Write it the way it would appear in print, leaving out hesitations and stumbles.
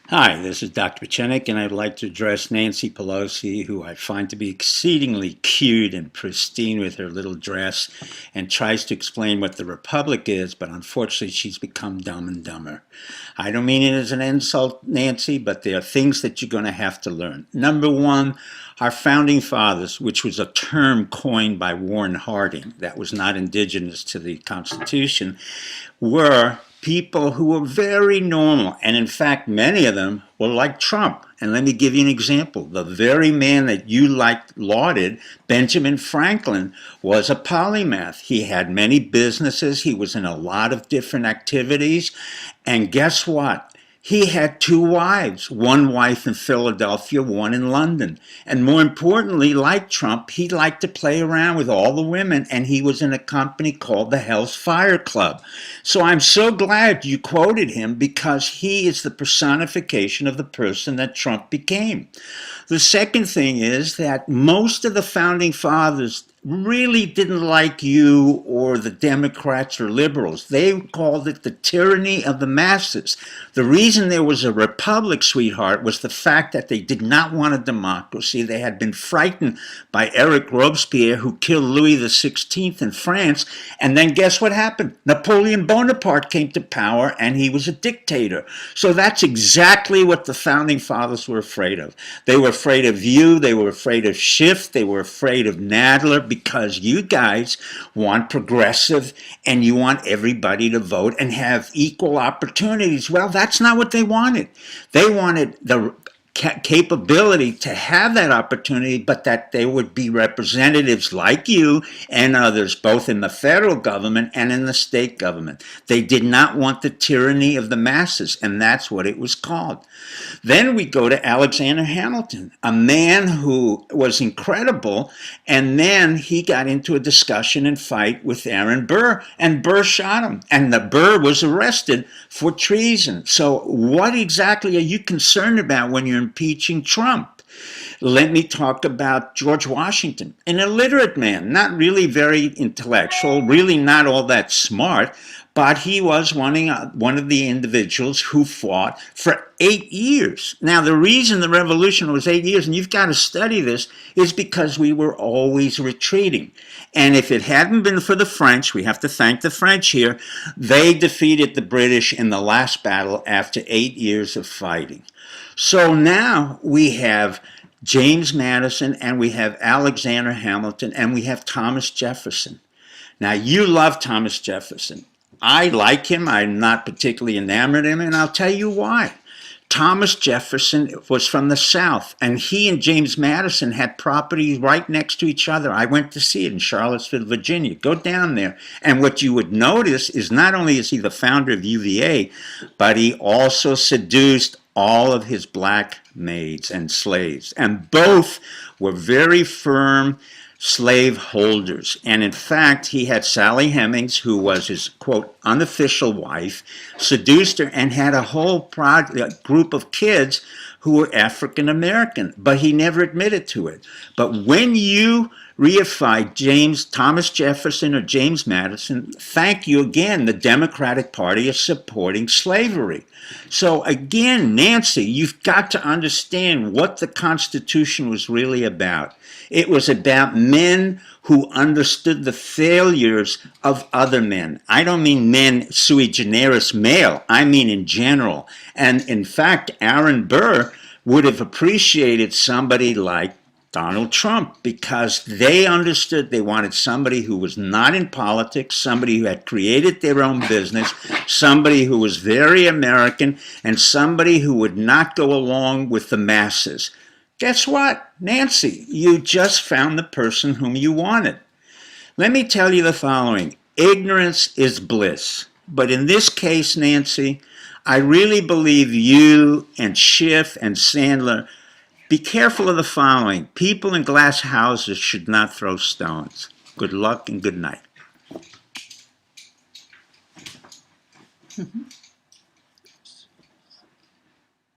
Hi, this is Dr. Pieczenik, and I'd like to address Nancy Pelosi, who I find to be exceedingly cute and pristine with her little dress, and tries to explain what the Republic is, but unfortunately she's become dumb and dumber. I don't mean it as an insult, Nancy, but there are things that you're going to have to learn. Number one, our founding fathers, which was a term coined by Warren Harding that was not indigenous to the Constitution, were people who were very normal. And in fact, many of them were like Trump. And let me give you an example. The very man that you lauded, Benjamin Franklin, was a polymath. He had many businesses. He was in a lot of different activities. And guess what? He had two wives, one wife in Philadelphia, one in London. And more importantly, like Trump, he liked to play around with all the women, and he was in a company called the Hell's Fire Club. So I'm so glad you quoted him, because he is the personification of the person that Trump became. The second thing is that most of the founding fathers really didn't like you or the Democrats or liberals. They called it the tyranny of the masses. The reason there was a republic, sweetheart, was the fact that they did not want a democracy. They had been frightened by Eric Robespierre, who killed Louis XVI in France. And then guess what happened? Napoleon Bonaparte came to power, and he was a dictator. So that's exactly what the founding fathers were afraid of. They were afraid of you. They were afraid of Schiff. They were afraid of Nadler, because you guys want progressive and you want everybody to vote and have equal opportunities. Well, that's not what they wanted. They wanted the capability to have that opportunity, but that there would be representatives like you and others, both in the federal government and in the state government. They did not want the tyranny of the masses, and that's what it was called. Then we go to Alexander Hamilton, a man who was incredible, and then he got into a discussion and fight with Aaron Burr, and Burr shot him, and the Burr was arrested for treason. So what exactly are you concerned about when you're impeaching Trump? Let me talk about George Washington, an illiterate man, not really very intellectual, really not all that smart, but he was one of the individuals who fought for 8 years. Now, the reason the revolution was 8 years, and you've got to study this, is because we were always retreating. And if it hadn't been for the French, we have to thank the French here, they defeated the British in the last battle after 8 years of fighting. So now we have James Madison, and we have Alexander Hamilton, and we have Thomas Jefferson. Now, you love Thomas Jefferson. I like him. I'm not particularly enamored of him, and I'll tell you why. Thomas Jefferson was from the South, and he and James Madison had property right next to each other. I went to see it in Charlottesville, Virginia. Go down there. And what you would notice is not only is he the founder of UVA, but he also seduced all of his black maids and slaves. And both were very firm slave holders. And in fact, he had Sally Hemings, who was his, quote, unofficial wife, seduced her and had a whole group of kids who were African American, but he never admitted to it. But when you reified Thomas Jefferson or James Madison, thank you again, the Democratic Party is supporting slavery. So again, Nancy, you've got to understand what the Constitution was really about. It was about men who understood the failures of other men. I don't mean men sui generis male, I mean in general. And in fact, Aaron Burr would have appreciated somebody like Donald Trump, because they understood they wanted somebody who was not in politics, somebody who had created their own business, somebody who was very American, and somebody who would not go along with the masses. Guess what, Nancy? You just found the person whom you wanted. Let me tell you the following. Ignorance is bliss. But in this case, Nancy, I really believe you and Schiff and Sandler, be careful of the following. People in glass houses should not throw stones. Good luck and good night.